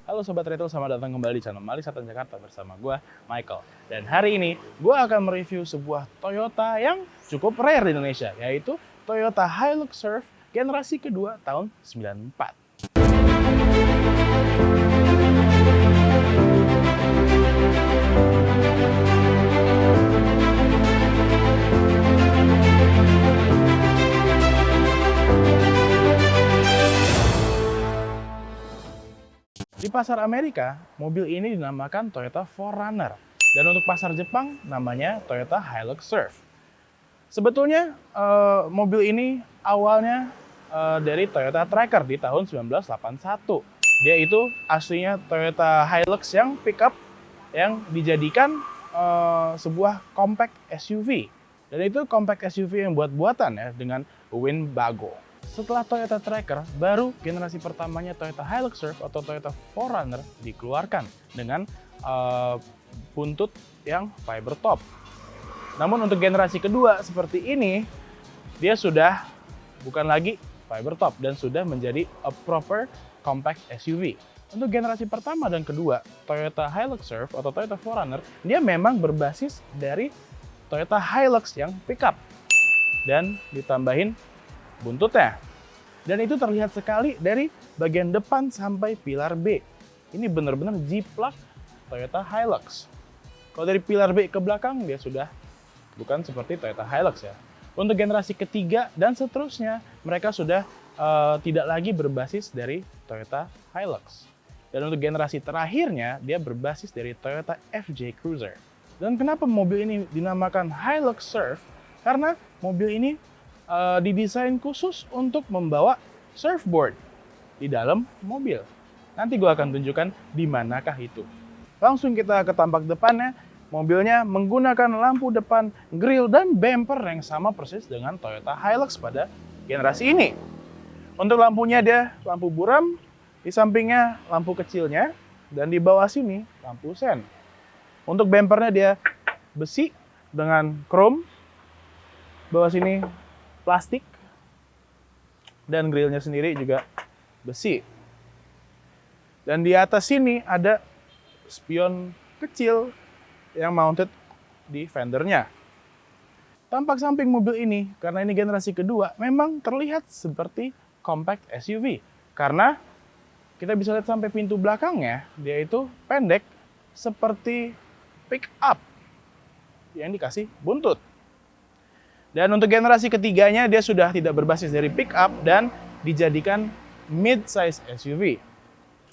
Halo Sobat Retro, selamat datang kembali di channel Malik Satan Jakarta bersama gue, Michael. Dan hari ini, gue akan mereview sebuah Toyota yang cukup rare di Indonesia, yaitu Toyota Hilux Surf generasi kedua tahun 94. Di pasar Amerika, mobil ini dinamakan Toyota 4Runner. Dan untuk pasar Jepang, namanya Toyota Hilux Surf. Sebetulnya, mobil ini awalnya dari Toyota Tracker di tahun 1981. Dia itu aslinya Toyota Hilux yang pickup yang dijadikan sebuah compact SUV. Dan itu compact SUV yang buat-buatan ya, dengan Winnebago. Setelah Toyota Tracker, baru generasi pertamanya Toyota Hilux Surf atau Toyota 4Runner dikeluarkan dengan buntut yang fiber top. Namun untuk generasi kedua seperti ini, dia sudah bukan lagi fiber top dan sudah menjadi a proper compact SUV. Untuk generasi pertama dan kedua, Toyota Hilux Surf atau Toyota 4Runner, dia memang berbasis dari Toyota Hilux yang pickup dan ditambahin buntutnya. Dan itu terlihat sekali dari bagian depan sampai pilar B. Ini benar-benar jiplak Toyota Hilux. Kalau dari pilar B ke belakang, dia sudah bukan seperti Toyota Hilux ya. Untuk generasi ketiga dan seterusnya, mereka sudah tidak lagi berbasis dari Toyota Hilux. Dan untuk generasi terakhirnya, dia berbasis dari Toyota FJ Cruiser. Dan kenapa mobil ini dinamakan Hilux Surf? Karena mobil ini didesain khusus untuk membawa surfboard di dalam mobil. Nanti gue akan tunjukkan di manakah itu. Langsung kita ke tampak depannya. Mobilnya menggunakan lampu depan, grill, dan bumper yang sama persis dengan Toyota Hilux pada generasi ini. Untuk lampunya dia lampu buram, di sampingnya lampu kecilnya, dan di bawah sini lampu sen. Untuk bumpernya dia besi dengan chrome, bawah sini plastik, dan grillnya sendiri juga besi. Dan di atas sini ada spion kecil yang mounted di fendernya. Tampak samping mobil ini, karena ini generasi kedua, memang terlihat seperti compact SUV. Karena kita bisa lihat sampai pintu belakangnya, dia itu pendek seperti pick up yang dikasih buntut. Dan untuk generasi ketiganya, dia sudah tidak berbasis dari pickup dan dijadikan mid-size SUV.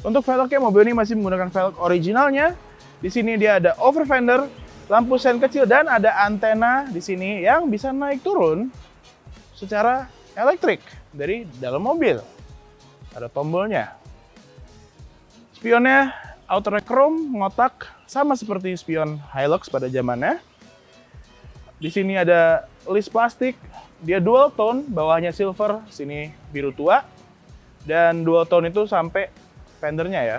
Untuk velgnya, mobil ini masih menggunakan velg originalnya. Di sini dia ada over fender, lampu sen kecil, dan ada antena di sini yang bisa naik turun secara elektrik dari dalam mobil. Ada tombolnya. Spionnya outer chrome, ngotak, sama seperti spion Hilux pada zamannya. Di sini ada list plastik, dia dual tone, bawahnya silver, sini biru tua, dan dual tone itu sampai fendernya ya.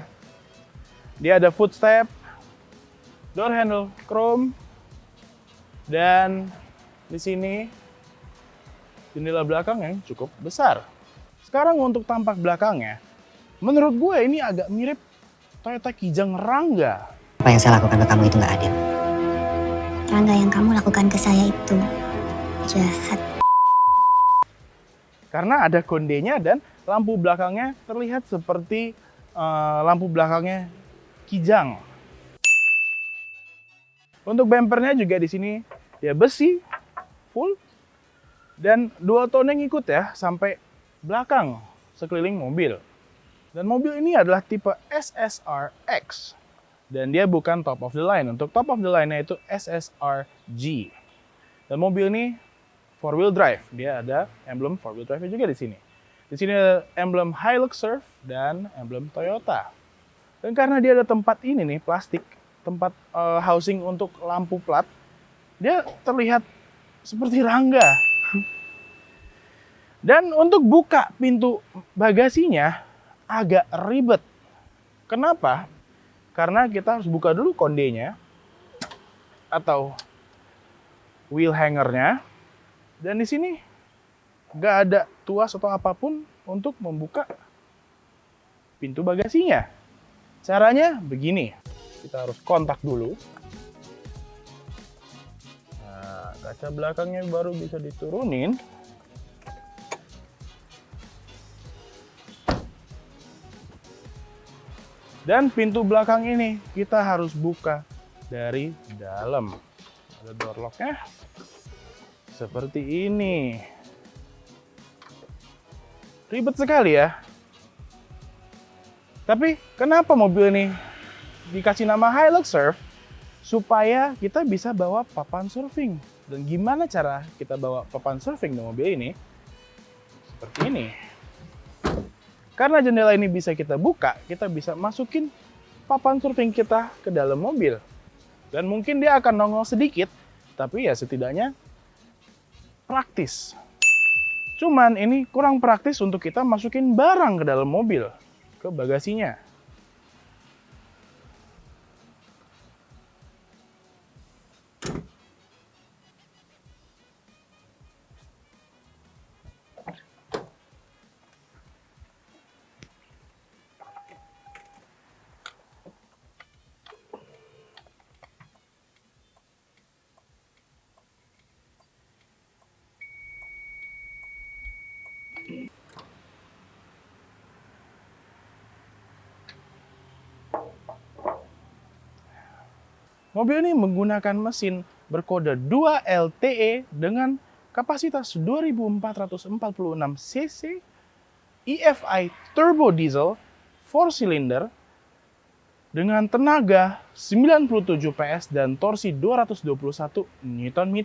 Dia ada footstep, door handle chrome, dan di sini jendela belakang yang cukup besar. Sekarang untuk tampak belakangnya, menurut gue ini agak mirip Toyota Kijang Rangga. Apa yang saya lakukan ke kamu itu nggak adil. Rangga, yang kamu lakukan ke saya itu jahat. Karena ada kondenya dan lampu belakangnya terlihat seperti lampu belakangnya Kijang. Untuk bumpernya juga di sini dia besi full dan dual tone yang ikut ya sampai belakang sekeliling mobil. Dan mobil ini adalah tipe SSR-X. Dan dia bukan top of the line. Untuk top of the line-nya itu SSR-G. Dan mobil ini 4-wheel drive. Dia ada emblem 4-wheel drive juga di sini. Di sini ada emblem Hilux Surf dan emblem Toyota. Dan karena dia ada tempat ini nih, plastik, tempat housing untuk lampu plat, dia terlihat seperti Rangga. Dan untuk buka pintu bagasinya agak ribet. Kenapa? Karena kita harus buka dulu kondenya atau wheel hangernya, dan di sini nggak ada tuas atau apapun untuk membuka pintu bagasinya. Caranya begini, kita harus kontak dulu. Nah, kaca belakangnya baru bisa diturunin. Dan pintu belakang ini kita harus buka dari dalam. Ada door lock-nya. Seperti ini. Ribet sekali ya. Tapi kenapa mobil ini dikasih nama Hilux Surf? Supaya kita bisa bawa papan surfing. Dan gimana cara kita bawa papan surfing di mobil ini? Seperti ini. Karena jendela ini bisa kita buka, kita bisa masukin papan surfing kita ke dalam mobil. Dan mungkin dia akan nongol sedikit, tapi ya setidaknya praktis. Cuman ini kurang praktis untuk kita masukin barang ke dalam mobil, ke bagasinya. Mobil ini menggunakan mesin berkode 2LTE dengan kapasitas 2446 cc, EFI turbo diesel 4 silinder dengan tenaga 97 PS dan torsi 221 Nm.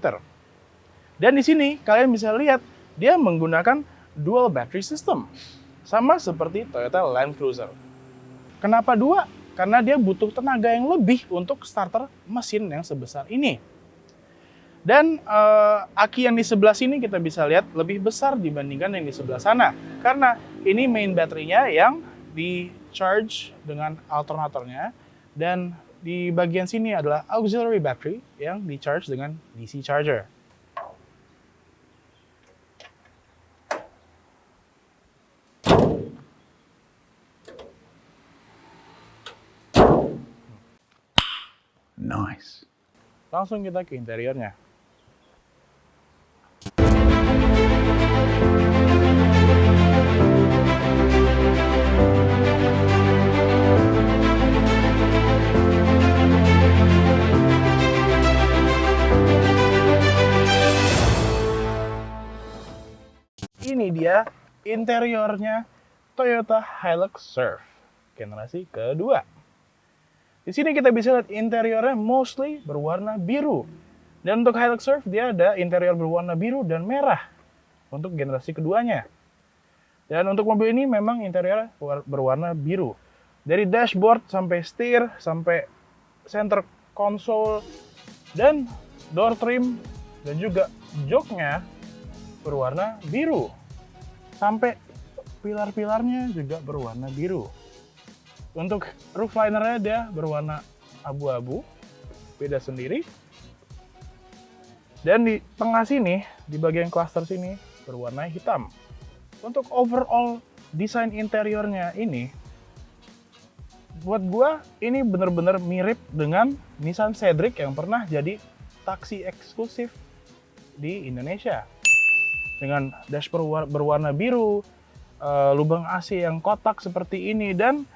Dan di sini kalian bisa lihat dia menggunakan dual battery system, sama seperti Toyota Land Cruiser. Kenapa dua? Karena dia butuh tenaga yang lebih untuk starter mesin yang sebesar ini. Dan aki yang di sebelah sini kita bisa lihat lebih besar dibandingkan yang di sebelah sana. Karena ini main baterainya yang di-charge dengan alternatornya. Dan di bagian sini adalah auxiliary battery yang di-charge dengan DC charger. Nice. Langsung kita ke interiornya. Ini dia interiornya Toyota Hilux Surf generasi kedua. Di sini kita bisa lihat interiornya mostly berwarna biru. Dan untuk Hilux Surf dia ada interior berwarna biru dan merah untuk generasi keduanya. Dan untuk mobil ini memang interiornya berwarna biru. Dari dashboard sampai setir, sampai center console, dan door trim, dan juga joknya berwarna biru. Sampai pilar-pilarnya juga berwarna biru. Untuk roof linernya dia berwarna abu-abu, beda sendiri. Dan di tengah sini, di bagian cluster sini, berwarna hitam. Untuk overall desain interiornya ini, buat gua ini bener-bener mirip dengan Nissan Cedric yang pernah jadi taksi eksklusif di Indonesia. Dengan dashboard berwarna biru, lubang AC yang kotak seperti ini, dan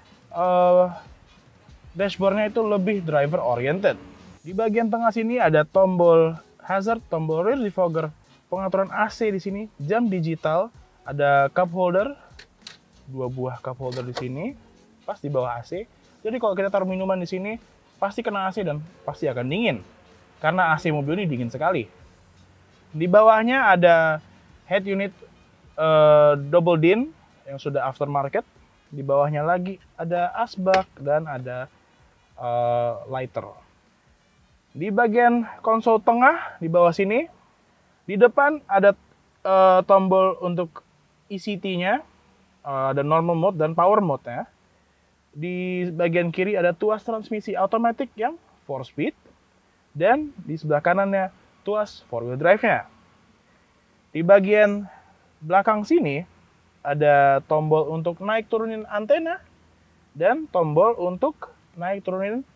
dashboardnya itu lebih driver oriented. Di bagian tengah sini ada tombol hazard, tombol rear defogger, pengaturan AC di sini, jam digital, ada cup holder, 2 buah cup holder di sini, pas di bawah AC. Jadi kalau kita taruh minuman di sini, pasti kena AC dan pasti akan dingin. Karena AC mobil ini dingin sekali. Di bawahnya ada head unit double din yang sudah aftermarket. Di bawahnya lagi ada asbak dan ada lighter. Di bagian konsol tengah di bawah sini, di depan ada tombol untuk ECT-nya, ada normal mode dan power mode-nya. Di bagian kiri ada tuas transmisi otomatis yang 4 speed, dan di sebelah kanannya tuas 4-wheel drive-nya. Di bagian belakang sini ada tombol untuk naik turunin antena, dan tombol untuk naik turunin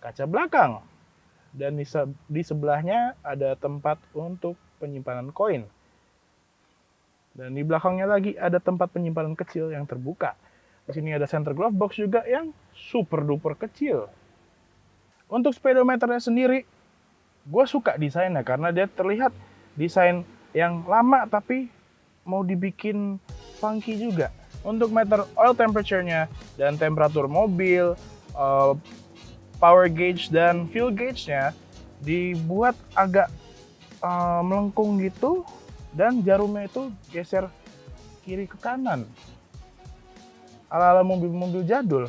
kaca belakang. Dan di sebelahnya ada tempat untuk penyimpanan koin. Dan di belakangnya lagi ada tempat penyimpanan kecil yang terbuka. Di sini ada center glove box juga yang super duper kecil. Untuk speedometernya sendiri, gue suka desainnya karena dia terlihat desain yang lama tapi mau dibikin funky juga. Untuk meter oil temperature-nya dan temperatur mobil, power gauge dan fuel gauge-nya dibuat agak melengkung gitu, dan jarumnya itu geser kiri ke kanan. Ala-ala mobil-mobil jadul.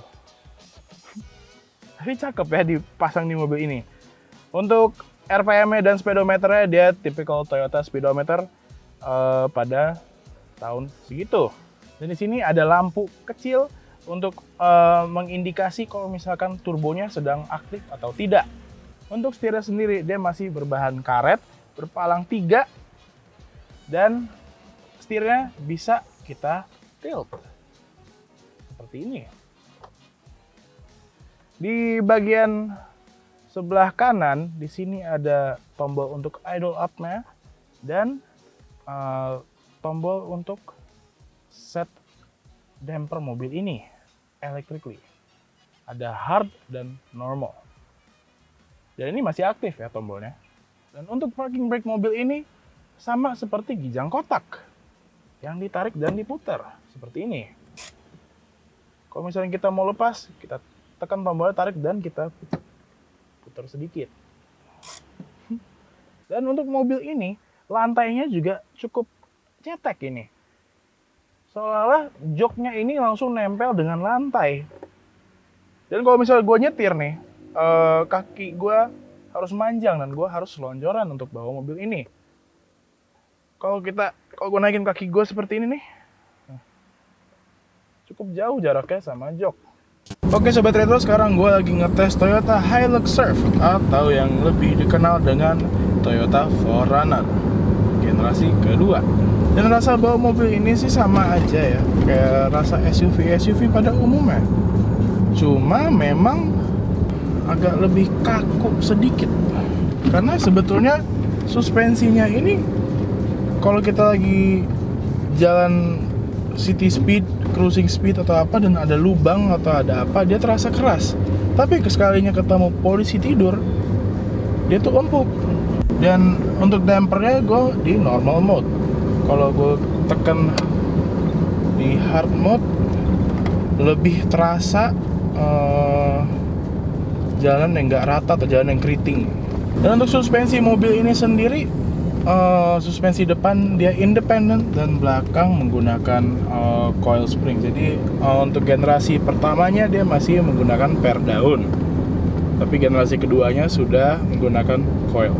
Tapi cakep ya dipasang di mobil ini. Untuk RPM-nya dan speedometernya dia tipikal Toyota speedometer pada tahun segitu. Dan di sini ada lampu kecil untuk mengindikasi kalau misalkan turbonya sedang aktif atau tidak. Untuk setirnya sendiri dia masih berbahan karet, berpalang 3, dan setirnya bisa kita tilt seperti ini. Di bagian sebelah kanan di sini ada tombol untuk idle up-nya dan tombol untuk set damper mobil ini electrically. Ada hard dan normal. Dan ini masih aktif ya tombolnya. Dan untuk parking brake mobil ini sama seperti gijang kotak yang ditarik dan diputar seperti ini. Kalau misalnya kita mau lepas, kita tekan tombolnya, tarik, dan kita putar sedikit. Dan untuk mobil ini lantainya juga cukup cetek ini. Seolah-olah joknya ini langsung nempel dengan lantai. Dan kalau misalnya gue nyetir nih, kaki gue harus manjang dan gue harus selonjoran untuk bawa mobil ini. Kalau gue naikin kaki gue seperti ini nih, cukup jauh jaraknya sama jok. Oke Sobat Retro, sekarang gue lagi ngetes Toyota Hilux Surf atau yang lebih dikenal dengan Toyota 4Runner generasi kedua. Dan rasa bawa mobil ini sih sama aja ya, kayak rasa SUV pada umumnya. Cuma memang agak lebih kaku sedikit. Karena sebetulnya suspensinya ini kalau kita lagi jalan city speed, cruising speed atau apa dan ada lubang atau ada apa, dia terasa keras. Tapi sekalinya ketemu polisi tidur, dia tuh empuk. Dan untuk dampernya gue di normal mode. Kalau gue tekan di hard mode, lebih terasa jalan yang nggak rata atau jalan yang keriting. Dan untuk suspensi mobil ini sendiri, suspensi depan dia independen dan belakang menggunakan coil spring. Jadi untuk generasi pertamanya dia masih menggunakan per daun, tapi generasi keduanya sudah menggunakan coil.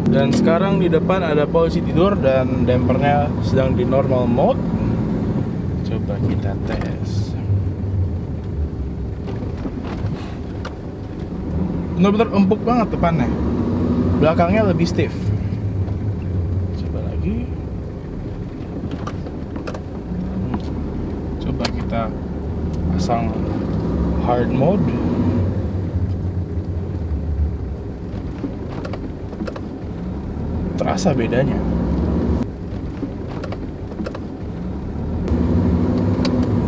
Dan sekarang di depan ada polisi tidur dan dampernya sedang di normal mode. Coba kita tes. Benar-benar empuk banget depannya. Belakangnya lebih stiff. Coba lagi. Coba kita pasang hard mode. Terasa bedanya.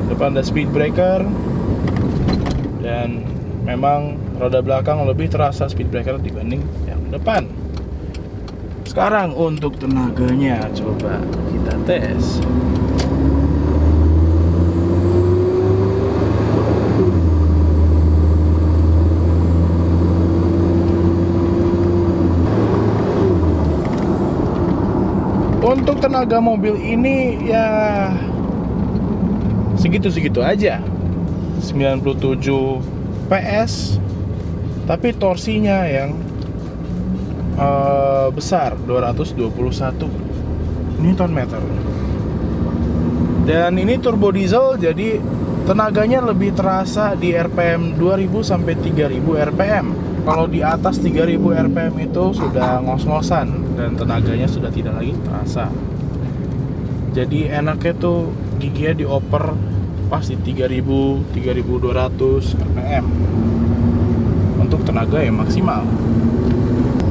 Depan ada speed breaker dan memang roda belakang lebih terasa speed breaker dibanding yang depan. Sekarang untuk tenaganya coba kita tes. Untuk tenaga mobil ini ya segitu-segitu aja, 97 PS, tapi torsinya yang besar, 221 Nm. Dan ini turbo diesel, jadi tenaganya lebih terasa di RPM 2000 sampai 3000 RPM. Kalau di atas 3000 RPM itu sudah ngos-ngosan dan tenaganya sudah tidak lagi terasa. Jadi enaknya tuh giginya dioper pas di 3200 rpm untuk tenaga yang maksimal.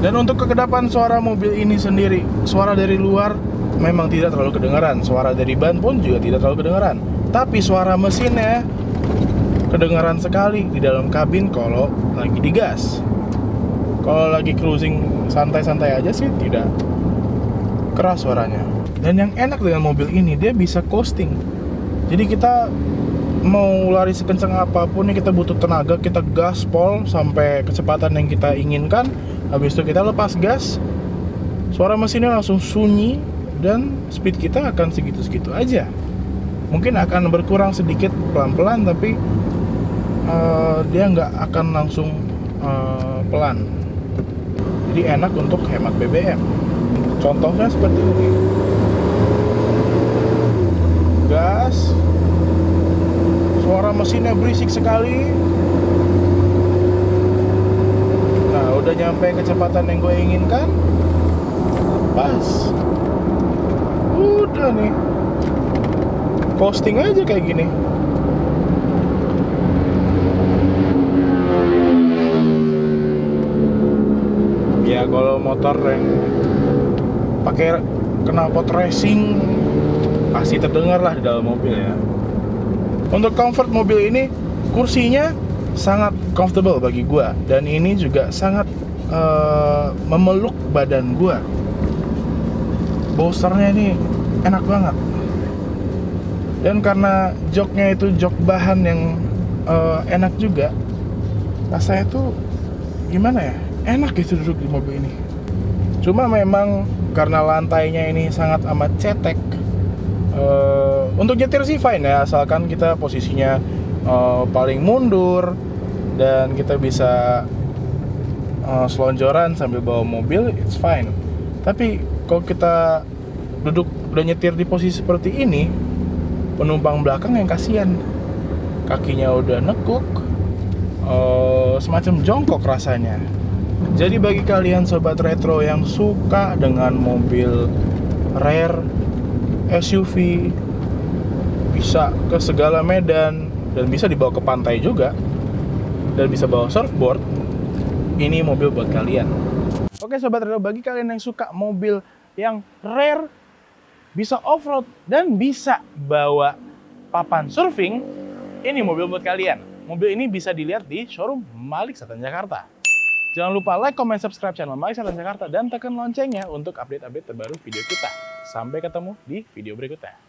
Dan untuk kekedapan suara mobil ini sendiri, suara dari luar memang tidak terlalu kedengaran, suara dari ban pun juga tidak terlalu kedengaran. Tapi suara mesinnya kedengaran sekali di dalam kabin kalau lagi digas. Kalau lagi cruising santai-santai aja sih tidak keras suaranya. Dan yang enak dengan mobil ini, dia bisa coasting. Jadi kita mau lari sekencang apapun nih, kita butuh tenaga, kita gaspol sampai kecepatan yang kita inginkan. Habis itu kita lepas gas, suara mesinnya langsung sunyi dan speed kita akan segitu-segitu aja. Mungkin akan berkurang sedikit pelan-pelan, tapi dia nggak akan langsung pelan. Jadi enak untuk hemat BBM. Contohnya seperti ini. Gas, suara mesinnya berisik sekali. Nah, udah nyampe kecepatan yang gue inginkan, pas. Udah nih, posting aja kayak gini. Ya kalau motor yang pakai knalpot racing pasti terdengar lah di dalam mobil ya. Untuk comfort mobil ini, kursinya sangat comfortable bagi gua, dan ini juga sangat memeluk badan gua. Bolsternya ini enak banget. Dan karena joknya itu jok bahan yang enak juga, rasanya tuh gimana ya? Enak gitu duduk di mobil ini. Cuma memang karena lantainya ini sangat amat cetek. Untuk nyetir sih fine ya, asalkan kita posisinya paling mundur dan kita bisa selonjoran sambil bawa mobil, it's fine. Tapi kalau kita duduk udah nyetir di posisi seperti ini, penumpang belakang yang kasihan, kakinya udah nekuk, semacam jongkok rasanya. Jadi bagi kalian sobat retro yang suka dengan mobil rare, SUV, bisa ke segala medan dan bisa dibawa ke pantai juga, dan bisa bawa surfboard, ini mobil buat kalian. Oke sobat retro, bagi kalian yang suka mobil yang rare, bisa off-road dan bisa bawa papan surfing, ini mobil buat kalian. Mobil ini bisa dilihat di showroom Malik Selatan Jakarta. Jangan lupa like, comment, subscribe channel Malik Selatan Jakarta dan tekan loncengnya untuk update-update terbaru video kita. Sampai ketemu di video berikutnya.